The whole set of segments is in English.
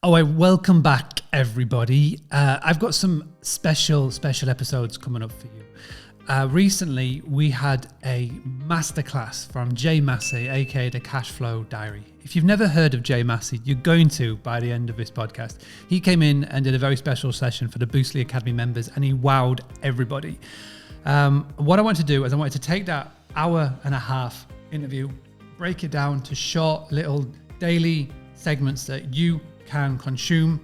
Welcome back, everybody. I've got some special episodes coming up for you. Recently, we had a masterclass from J.Massey, aka the Cashflow Diary. If you've never heard of J.Massey, you're going to by the end of this podcast. He came in and did a very special session for the Boostly Academy members, and he wowed everybody. What I want to do is I wanted to take that hour and a half interview, break it down to short little daily segments that you can consume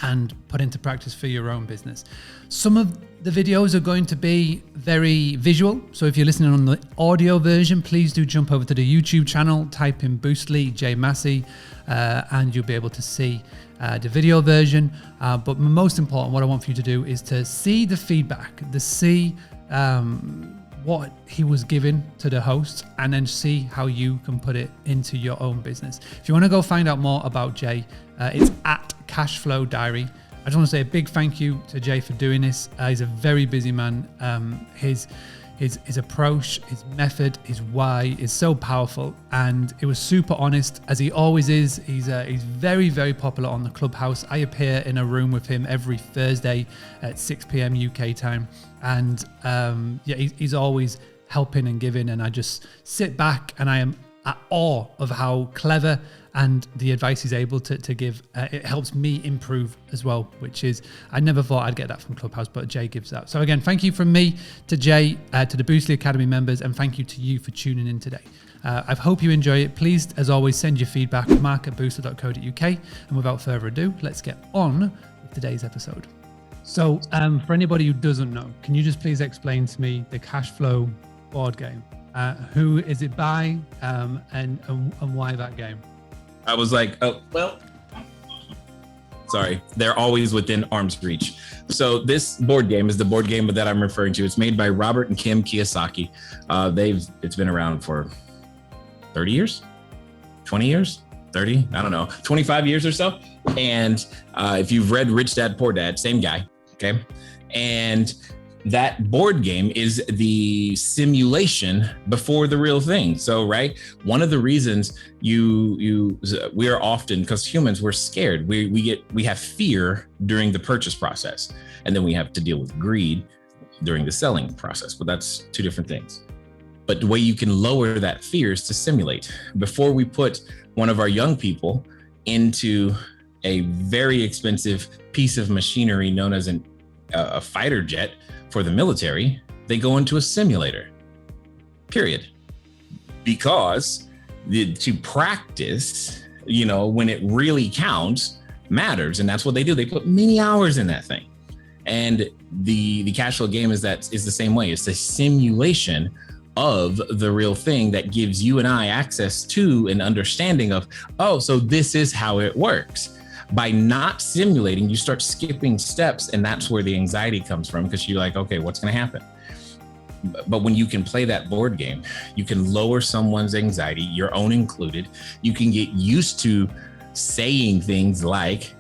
and put into practice for your own business. Some of the videos are going to be very visual. So if you're listening on the audio version, please do jump over to the YouTube channel, type in Boostly J.Massey, and you'll be able to see the video version. But most important, what I want for you to do is to see the feedback, to see what he was giving to the host, and then see how you can put it into your own business. If you want to go find out more about Jay, it's at Cashflow Diary. I just want to say a big thank you to Jay for doing this. He's a very busy man. His approach, his method, his why is so powerful, and it was super honest, as he always is. He's very, very popular on the Clubhouse. I appear in a room with him every Thursday at 6 p.m. UK time, and he's always helping and giving, and I just sit back and I am at awe of how clever and the advice he's able to give. It helps me improve as well, which is, I never thought I'd get that from Clubhouse, but Jay gives that. So again, thank you from me to Jay, to the Boostly Academy members, and thank you to you for tuning in today. I hope you enjoy it. Please, as always, send your feedback, mark@boostly.co.uk. And without further ado, let's get on with today's episode. So for anybody who doesn't know, can you just please explain to me the Cashflow board game? Who is it by, and why that game? I was like, oh, well, sorry. They're always within arm's reach. So this board game is the board game that I'm referring to. It's made by Robert and Kim Kiyosaki. It's been around for 30 years, 20 years, 30, I don't know, 25 years or so. And if you've read Rich Dad, Poor Dad, same guy, okay? And that board game is the simulation before the real thing. So, right, one of the reasons we are often, because humans, we're scared. We have fear during the purchase process, and then we have to deal with greed during the selling process. But that's two different things. But the way you can lower that fear is to simulate. Before we put one of our young people into a very expensive piece of machinery known as a fighter jet for the military, they go into a simulator, period. Because to practice, when it really counts, matters. And that's what they do. They put many hours in that thing. And the Cashflow game is the same way. It's a simulation of the real thing that gives you and I access to an understanding of, oh, so this is how it works. By not simulating, you start skipping steps, and that's where the anxiety comes from, because you're like, okay, what's going to happen? But when you can play that board game, you can lower someone's anxiety, your own included. You can get used to saying things like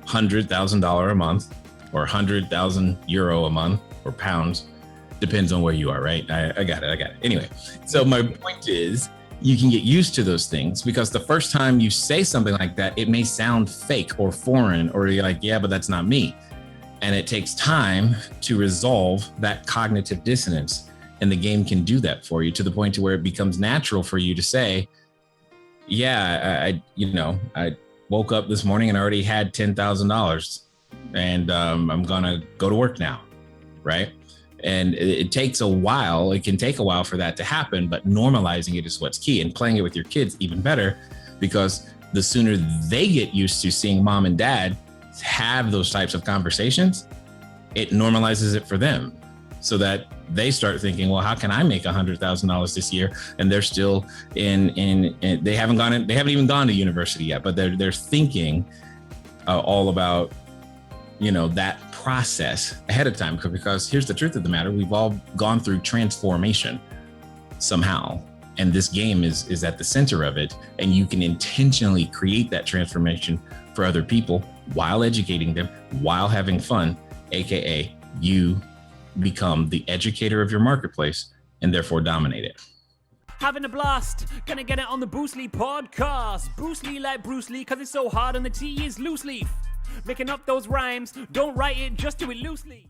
$100,000 a month or 100,000 euro a month or pounds, depends on where you are, right? I got it. Anyway, so my point is, you can get used to those things, because the first time you say something like that, it may sound fake or foreign, or you're like, yeah, but that's not me. And it takes time to resolve that cognitive dissonance. And the game can do that for you to the point to where it becomes natural for you to say, yeah, I woke up this morning and I already had $10,000 and I'm going to go to work now, right? And it takes a while. It can take a while for that to happen, but normalizing it is what's key, and playing it with your kids even better, because the sooner they get used to seeing mom and dad have those types of conversations, it normalizes it for them, so that they start thinking, well, how can I make $100,000 this year? And they're still they haven't even gone to university yet, but they're thinking all about, that process ahead of time, because here's the truth of the matter. We've all gone through transformation somehow, and this game is at the center of it. And you can intentionally create that transformation for other people while educating them, while having fun, AKA you become the educator of your marketplace and therefore dominate it. Having a blast, gonna get it on the Bruce Lee podcast. Bruce Lee like Bruce Lee, cause it's so hard and the T is loose leaf. Making up those rhymes, don't write it, just do it loosely.